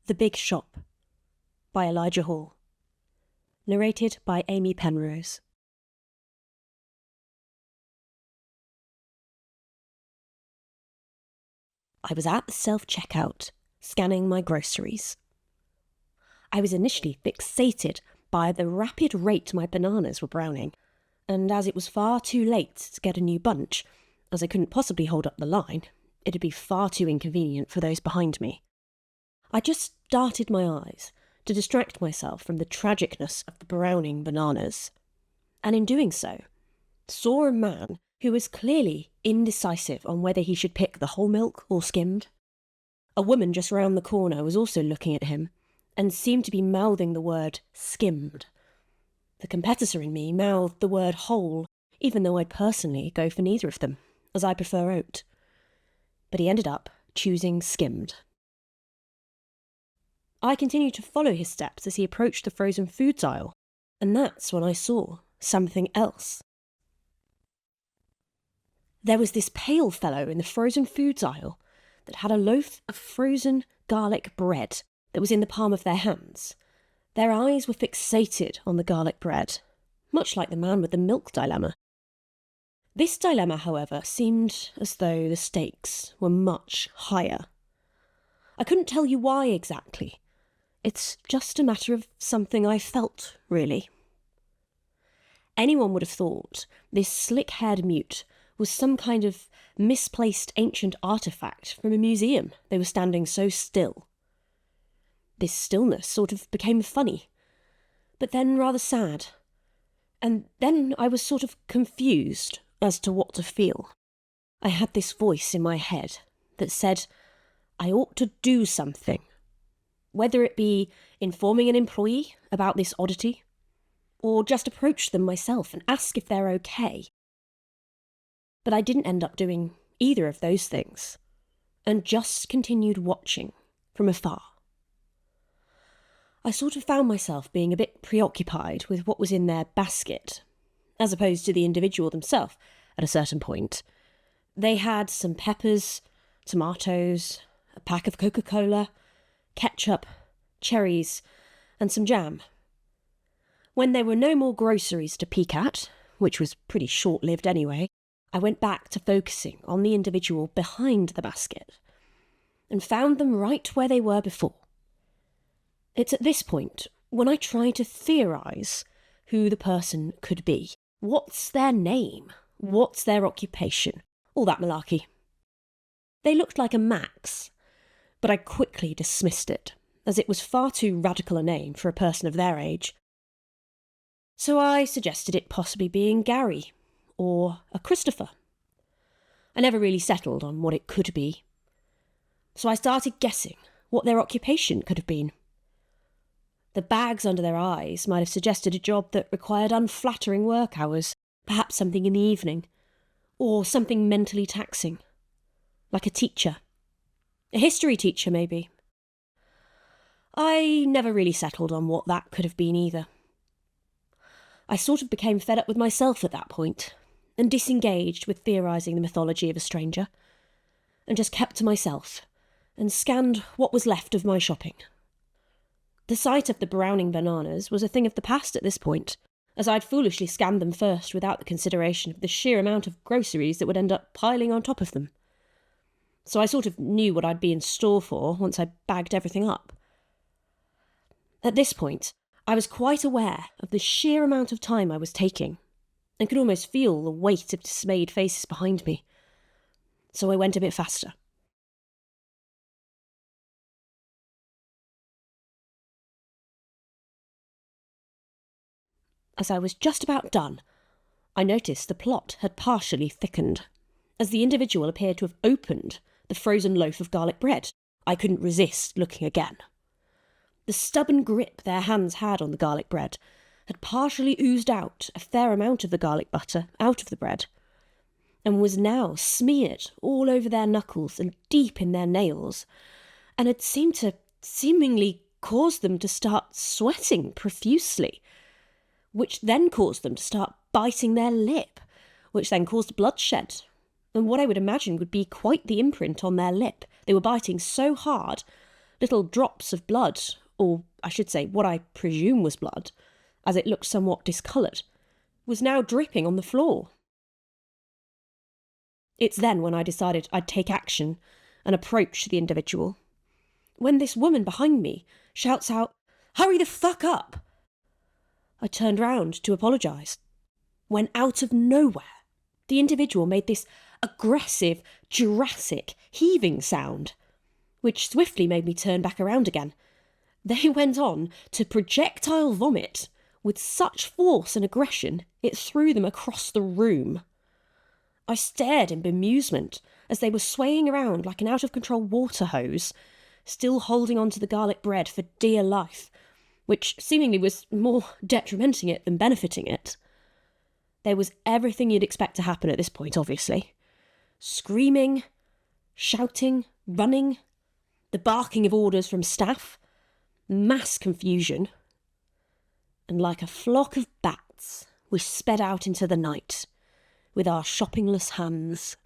The Big Shop by Elijah Hall. Narrated by Amy Penrose. I was at the self-checkout, scanning my groceries. I was initially fixated by the rapid rate my bananas were browning, and as it was far too late to get a new bunch, as I couldn't possibly hold up the line, it'd be far too inconvenient for those behind me. I just darted my eyes to distract myself from the tragicness of the browning bananas, and in doing so, saw a man who was clearly indecisive on whether he should pick the whole milk or skimmed. A woman just round the corner was also looking at him, and seemed to be mouthing the word skimmed. The competitor in me mouthed the word whole, even though I'd personally go for neither of them, as I prefer oat. But he ended up choosing skimmed. I continued to follow his steps as he approached the frozen foods aisle, and that's when I saw something else. There was this pale fellow in the frozen foods aisle that had a loaf of frozen garlic bread that was in the palm of their hands. Their eyes were fixated on the garlic bread, much like the man with the milk dilemma. This dilemma, however, seemed as though the stakes were much higher. I couldn't tell you why exactly. It's just a matter of something I felt, really. Anyone would have thought this slick-haired mute was some kind of misplaced ancient artefact from a museum. They were standing so still. This stillness sort of became funny, but then rather sad. And then I was sort of confused as to what to feel. I had this voice in my head that said I ought to do something. Whether it be informing an employee about this oddity, or just approach them myself and ask if they're okay. But I didn't end up doing either of those things, and just continued watching from afar. I sort of found myself being a bit preoccupied with what was in their basket, as opposed to the individual themselves at a certain point. They had some peppers, tomatoes, a pack of Coca-Cola, ketchup, cherries, and some jam. When there were no more groceries to peek at, which was pretty short-lived anyway, I went back to focusing on the individual behind the basket, and found them right where they were before. It's at this point when I try to theorise who the person could be. What's their name? What's their occupation? All that malarkey. They looked like a Max, but I quickly dismissed it, as it was far too radical a name for a person of their age. So I suggested it possibly being Gary, or a Christopher. I never really settled on what it could be. So I started guessing what their occupation could have been. The bags under their eyes might have suggested a job that required unflattering work hours, perhaps something in the evening, or something mentally taxing, like a teacher. A history teacher, maybe. I never really settled on what that could have been either. I sort of became fed up with myself at that point, and disengaged with theorising the mythology of a stranger, and just kept to myself, and scanned what was left of my shopping. The sight of the browning bananas was a thing of the past at this point, as I'd foolishly scanned them first without the consideration of the sheer amount of groceries that would end up piling on top of them. So I sort of knew what I'd be in store for once I bagged everything up. At this point, I was quite aware of the sheer amount of time I was taking, and could almost feel the weight of dismayed faces behind me. So I went a bit faster. As I was just about done, I noticed the plot had partially thickened, as the individual appeared to have opened the frozen loaf of garlic bread. I couldn't resist looking again. The stubborn grip their hands had on the garlic bread had partially oozed out a fair amount of the garlic butter out of the bread, and was now smeared all over their knuckles and deep in their nails, and had seemed to seemingly cause them to start sweating profusely, which then caused them to start biting their lip, which then caused bloodshed, and what I would imagine would be quite the imprint on their lip. They were biting so hard Little drops of blood, or I should say what I presume was blood, as it looked somewhat discoloured, was now dripping on the floor. It's then when I decided I'd take action and approach the individual. When this woman behind me shouts out, "Hurry the fuck up!" I turned round to apologise, when out of nowhere, the individual made this aggressive, Jurassic, heaving sound, which swiftly made me turn back around again. They went on to projectile vomit with such force and aggression it threw them across the room. I stared in bemusement as they were swaying around like an out-of-control water hose, still holding on to the garlic bread for dear life, which seemingly was more detrimenting it than benefiting it. There was everything you'd expect to happen at this point, obviously. Screaming, shouting, running, the barking of orders from staff, mass confusion, and like a flock of bats, we sped out into the night, with our shoppingless hands